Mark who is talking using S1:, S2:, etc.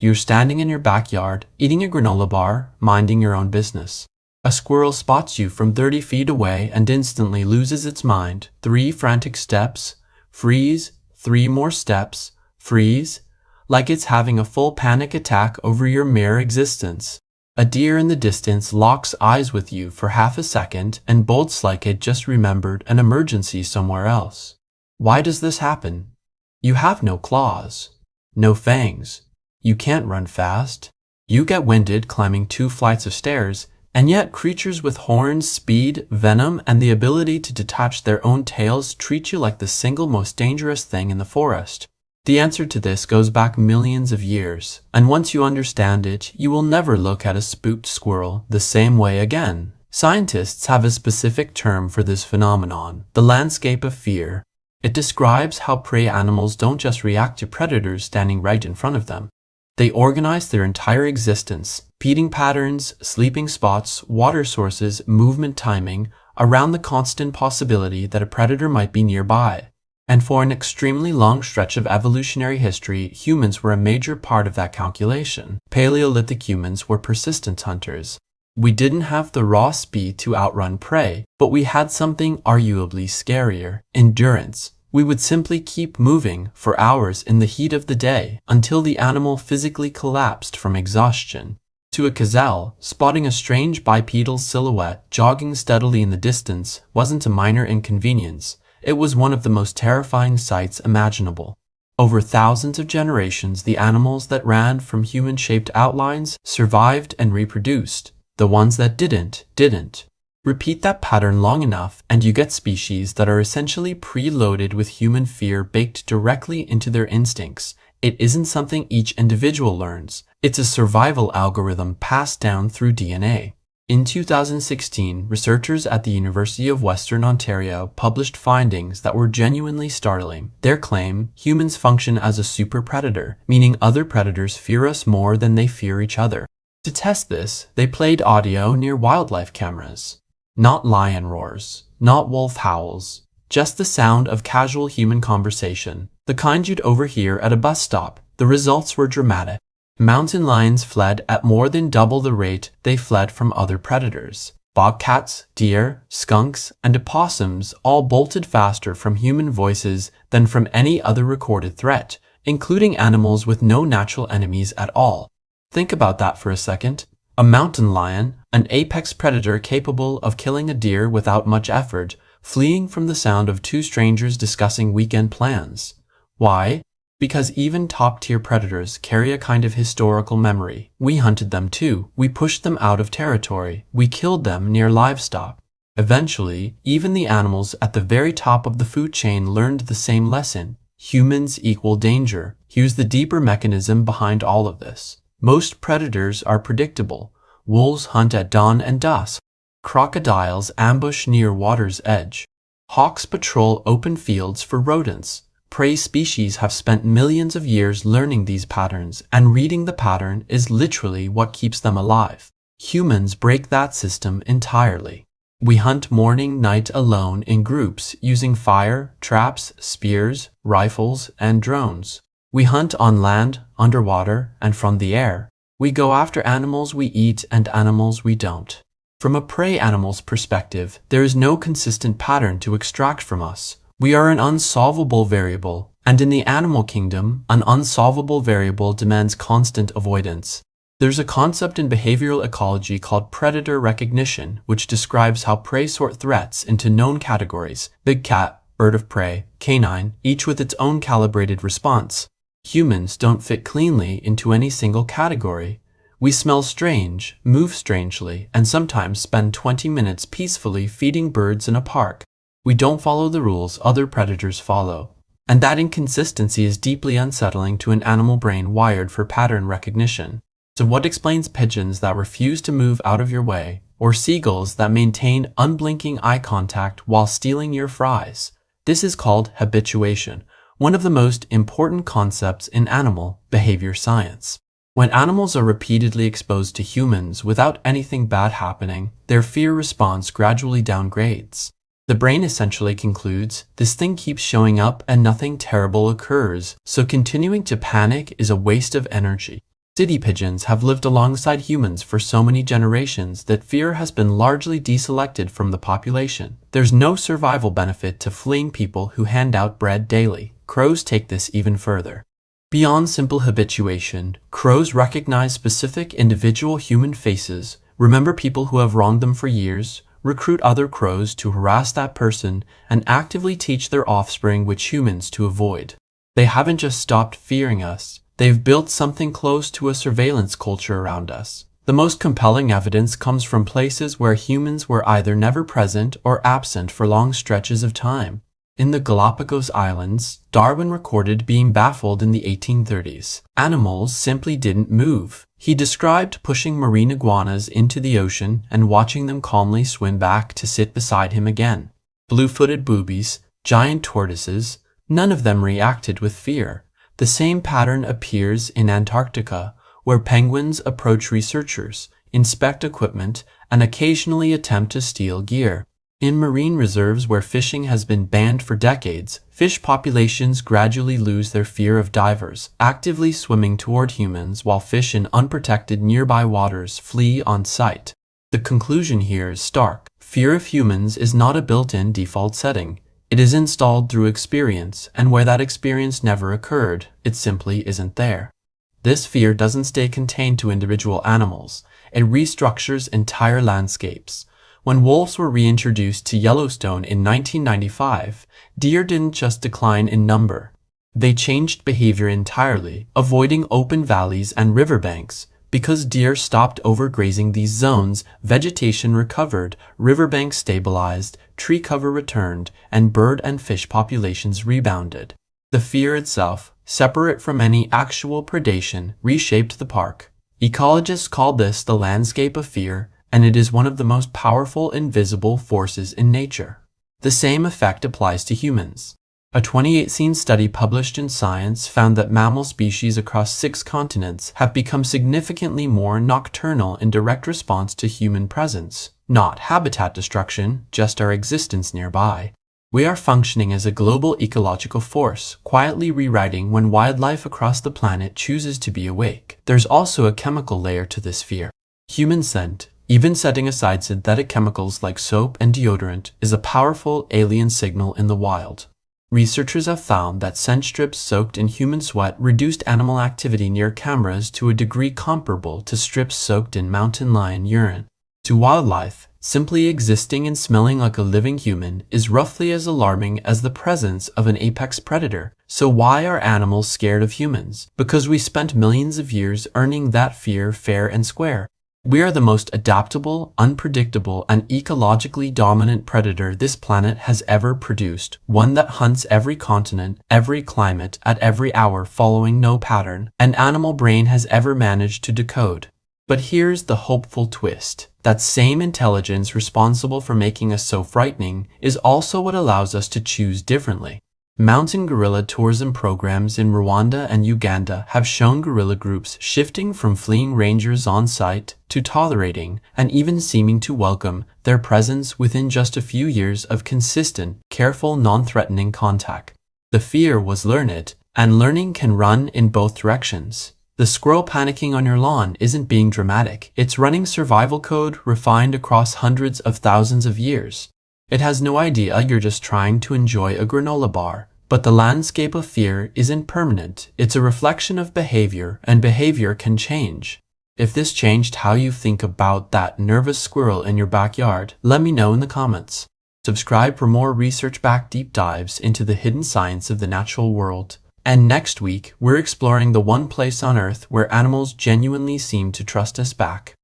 S1: You're standing in your backyard, eating a granola bar, minding your own business. A squirrel spots you from 30 feet away and instantly loses its mind. 3 frantic steps, freeze, 3 more steps, freeze, like it's having a full panic attack over your mere existence. A deer in the distance locks eyes with you for half a second and bolts like it just remembered an emergency somewhere else. Why does this happen? You have no claws, no fangs. You can't run fast. You get winded climbing 2 flights of stairs, and yet creatures with horns, speed, venom, and the ability to detach their own tails treat you like the single most dangerous thing in the forest. The answer to this goes back millions of years, and once you understand it, you will never look at a spooked squirrel the same way again. Scientists have a specific term for this phenomenon, the landscape of fear. It describes how prey animals don't just react to predators standing right in front of them. They organize their entire existence, feeding patterns, sleeping spots, water sources, movement timing, around the constant possibility that a predator might be nearby. And for an extremely long stretch of evolutionary history, humans were a major part of that calculation. Paleolithic humans were persistent hunters. We didn't have the raw speed to outrun prey, but we had something arguably scarier: endurance. We would simply keep moving for hours in the heat of the day until the animal physically collapsed from exhaustion. To a gazelle, spotting a strange bipedal silhouette jogging steadily in the distance wasn't a minor inconvenience. It was one of the most terrifying sights imaginable. Over thousands of generations, the animals that ran from human-shaped outlines survived and reproduced. The ones that didn't. Repeat that pattern long enough, and you get species that are essentially preloaded with human fear baked directly into their instincts. It isn't something each individual learns. It's a survival algorithm passed down through DNA. In 2016, researchers at the University of Western Ontario published findings that were genuinely startling. Their claim: humans function as a super predator, meaning other predators fear us more than they fear each other. To test this, they played audio near wildlife cameras. Not lion roars, not wolf howls, just the sound of casual human conversation, the kind you'd overhear at a bus stop. The results were dramatic. Mountain lions fled at more than double the rate they fled from other predators. Bobcats, deer, skunks, and opossums all bolted faster from human voices than from any other recorded threat, including animals with no natural enemies at all. Think about that for a second. A mountain lion, an apex predator capable of killing a deer without much effort, fleeing from the sound of 2 strangers discussing weekend plans. Why? Because even top-tier predators carry a kind of historical memory. We hunted them too. We pushed them out of territory. We killed them near livestock. Eventually, even the animals at the very top of the food chain learned the same lesson. Humans equal danger. Here's the deeper mechanism behind all of this. Most predators are predictable. Wolves hunt at dawn and dusk. Crocodiles ambush near water's edge. Hawks patrol open fields for rodents. Prey species have spent millions of years learning these patterns, and reading the pattern is literally what keeps them alive. Humans break that system entirely. We hunt morning, night alone in groups using fire, traps, spears, rifles, and drones. We hunt on land, underwater, and from the air. We go after animals we eat and animals we don't. From a prey animal's perspective, there is no consistent pattern to extract from us. We are an unsolvable variable, and in the animal kingdom, an unsolvable variable demands constant avoidance. There's a concept in behavioral ecology called predator recognition, which describes how prey sort threats into known categories: big cat, bird of prey, canine, each with its own calibrated response. Humans don't fit cleanly into any single category. We smell strange, move strangely, and sometimes spend 20 minutes peacefully feeding birds in a park. We don't follow the rules other predators follow. And that inconsistency is deeply unsettling to an animal brain wired for pattern recognition. So what explains pigeons that refuse to move out of your way, or seagulls that maintain unblinking eye contact while stealing your fries? This is called habituation, one of the most important concepts in animal behavior science. When animals are repeatedly exposed to humans without anything bad happening, their fear response gradually downgrades. The brain essentially concludes, this thing keeps showing up and nothing terrible occurs, so continuing to panic is a waste of energy. City pigeons have lived alongside humans for so many generations that fear has been largely deselected from the population. There's no survival benefit to fleeing people who hand out bread daily. Crows take this even further. Beyond simple habituation, crows recognize specific individual human faces, remember people who have wronged them for years, recruit other crows to harass that person, and actively teach their offspring which humans to avoid. They haven't just stopped fearing us, they've built something close to a surveillance culture around us. The most compelling evidence comes from places where humans were either never present or absent for long stretches of time. In the Galapagos Islands, Darwin recorded being baffled in the 1830s. Animals simply didn't move. He described pushing marine iguanas into the ocean and watching them calmly swim back to sit beside him again. Blue-footed boobies, giant tortoises, none of them reacted with fear. The same pattern appears in Antarctica, where penguins approach researchers, inspect equipment, and occasionally attempt to steal gear. In marine reserves where fishing has been banned for decades, fish populations gradually lose their fear of divers, actively swimming toward humans while fish in unprotected nearby waters flee on sight. The conclusion here is stark. Fear of humans is not a built-in default setting. It is installed through experience, and where that experience never occurred, it simply isn't there. This fear doesn't stay contained to individual animals. It restructures entire landscapes. When wolves were reintroduced to Yellowstone in 1995, deer didn't just decline in number. They changed behavior entirely, avoiding open valleys and riverbanks. Because deer stopped overgrazing these zones, vegetation recovered, riverbanks stabilized, tree cover returned, and bird and fish populations rebounded. The fear itself, separate from any actual predation, reshaped the park. Ecologists call this the landscape of fear, and it is one of the most powerful invisible forces in nature. The same effect applies to humans. A 2018 study published in Science found that mammal species across 6 continents have become significantly more nocturnal in direct response to human presence. Not habitat destruction, just our existence nearby. We are functioning as a global ecological force, quietly rewriting when wildlife across the planet chooses to be awake. There's also a chemical layer to this fear. Human scent, even setting aside synthetic chemicals like soap and deodorant, is a powerful alien signal in the wild. Researchers have found that scent strips soaked in human sweat reduced animal activity near cameras to a degree comparable to strips soaked in mountain lion urine. To wildlife, simply existing and smelling like a living human is roughly as alarming as the presence of an apex predator. So why are animals scared of humans? Because we spent millions of years earning that fear fair and square. We are the most adaptable, unpredictable, and ecologically dominant predator this planet has ever produced, one that hunts every continent, every climate, at every hour following no pattern an animal brain has ever managed to decode. But here's the hopeful twist. That same intelligence responsible for making us so frightening is also what allows us to choose differently. Mountain gorilla tourism programs in Rwanda and Uganda have shown gorilla groups shifting from fleeing rangers on site to tolerating and even seeming to welcome their presence within just a few years of consistent, careful, non-threatening contact. The fear was learned, and learning can run in both directions. The squirrel panicking on your lawn isn't being dramatic. It's running survival code refined across hundreds of thousands of years. It has no idea you're just trying to enjoy a granola bar. But the landscape of fear isn't permanent. It's a reflection of behavior, and behavior can change. If this changed how you think about that nervous squirrel in your backyard, let me know in the comments. Subscribe for more research-backed deep dives into the hidden science of the natural world. And next week, we're exploring the one place on Earth where animals genuinely seem to trust us back.